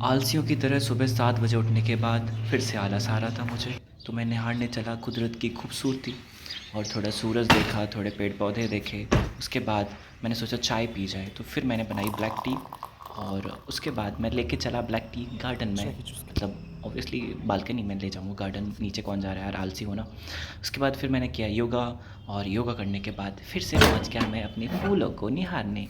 आलसियों की तरह सुबह 7 बजे उठने के बाद फिर से आलस आ रहा था मुझे। तो मैं निहारने चला कुदरत की खूबसूरती और थोड़ा सूरज देखा, थोड़े पेड़ पौधे देखे। उसके बाद मैंने सोचा चाय पी जाए, तो फिर मैंने बनाई ब्लैक टी। और उसके बाद मैं लेके चला ब्लैक टी गार्डन में, मतलब ऑब्वियसली बालकनी में ले जाऊँगा, गार्डन नीचे कौन जा रहा है यार, आलसी हो ना। उसके बाद फिर मैंने किया योगा, और योगा करने के बाद फिर से पहुँच गया मैं अपने फूलों को निहारने।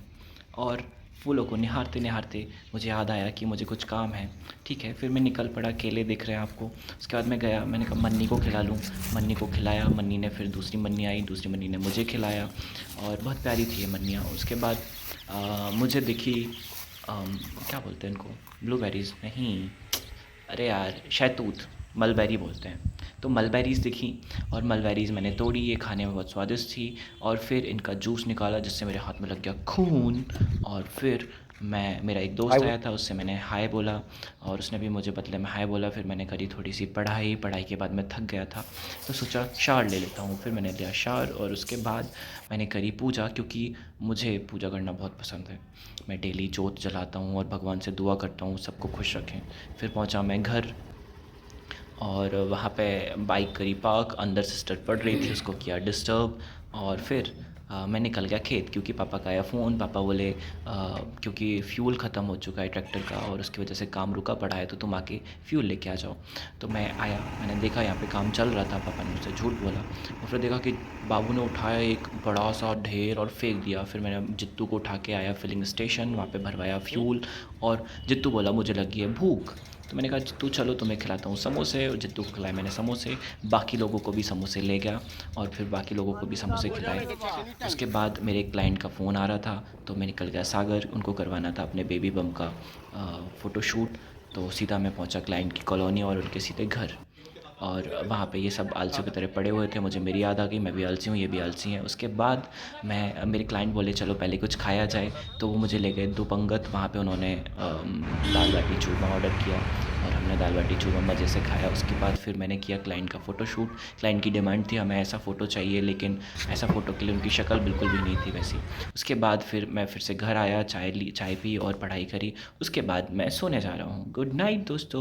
और फूलों को निहारते निहारते मुझे याद आया कि मुझे कुछ काम है। ठीक है, फिर मैं निकल पड़ा, केले दिख रहे हैं आपको। उसके बाद मैं गया, मैंने कहा मन्नी को खिला लूँ। मन्नी को खिलाया, मन्नी ने फिर दूसरी मन्नी आई, दूसरी मन्नी ने मुझे खिलाया, और बहुत प्यारी थी ये मन्नियाँ। उसके बाद मुझे दिखी क्या बोलते हैं इनको, ब्लूबेरीज़ नहीं, अरे यार शहतूत, मलबेरी बोलते हैं। तो मलबेरीज़ दिखी, और मलबेरीज़ मैंने तोड़ी, ये खाने में बहुत स्वादिष्ट थी। और फिर इनका जूस निकाला जिससे मेरे हाथ में लग गया खून। और फिर मेरा एक दोस्त आया था, उससे मैंने हाय बोला, और उसने भी मुझे बदले में हाय बोला। फिर मैंने करी थोड़ी सी पढ़ाई, पढ़ाई के बाद मैं थक गया था, तो सोचा शावर ले लेता हूँ। फिर मैंने लिया शावर, और उसके बाद मैंने करी पूजा, क्योंकि मुझे पूजा करना बहुत पसंद है। मैं डेली जोत जलाता हूँ और भगवान से दुआ करता हूँ सबको खुश रखें। फिर पहुँचा मैं घर, और वहाँ पे बाइक करी पार्क, अंदर सिस्टर पढ़ रही थी, उसको किया डिस्टर्ब। और फिर मैं निकल गया खेत, क्योंकि पापा का आया फ़ोन। पापा बोले क्योंकि फ्यूल ख़त्म हो चुका है ट्रैक्टर का, और उसकी वजह से काम रुका पड़ा है, तो तुम आके फ्यूल लेके आ जाओ। तो मैं आया, मैंने देखा यहाँ पे काम चल रहा था, पापा ने मुझसे झूठ बोला। और फिर देखा कि बाबू ने उठाया एक बड़ा सा ढेर और फेंक दिया। फिर मैंने जित्तू को उठा के आया फिलिंग स्टेशन, वहाँ पे भरवाया फ्यूल। और जित्तू बोला मुझे लगी है भूख, तो मैंने कहा जित्तू चलो तुम्हें खिलाता हूँ समोसे, और जित्तू को खिलाए मैंने समोसे। बाकी लोगों को भी समोसे ले गया, और फिर बाकी लोगों को भी समोसे खिलाए। उसके बाद मेरे एक क्लाइंट का फ़ोन आ रहा था, तो मैं निकल गया सागर, उनको करवाना था अपने बेबी बम का फ़ोटोशूट। तो सीधा मैं पहुंचा क्लाइंट की कॉलोनी और उनके सीधे घर। और वहाँ पे ये सब आलसियों की तरह पड़े हुए थे, मुझे मेरी याद आ गई, मैं भी आलसी हूँ, ये भी आलसी हैं। उसके बाद मेरे क्लाइंट बोले चलो पहले कुछ खाया जाए, तो वो मुझे ले गए दो पंगत। वहाँ पे उन्होंने दाल बाटी चूरमा ऑर्डर किया, और हमने दाल बाटी चूरमा मज़े से खाया। उसके बाद फिर मैंने किया क्लाइंट का फ़ोटोशूट। क्लाइंट की डिमांड थी हमें ऐसा फ़ोटो चाहिए, लेकिन ऐसा फ़ोटो के लिए उनकी शक्ल बिल्कुल भी नहीं थी वैसी। उसके बाद फिर मैं फिर से घर आया, चाय पी और पढ़ाई करी। उसके बाद मैं सोने जा रहा हूँ। गुड नाइट दोस्तों।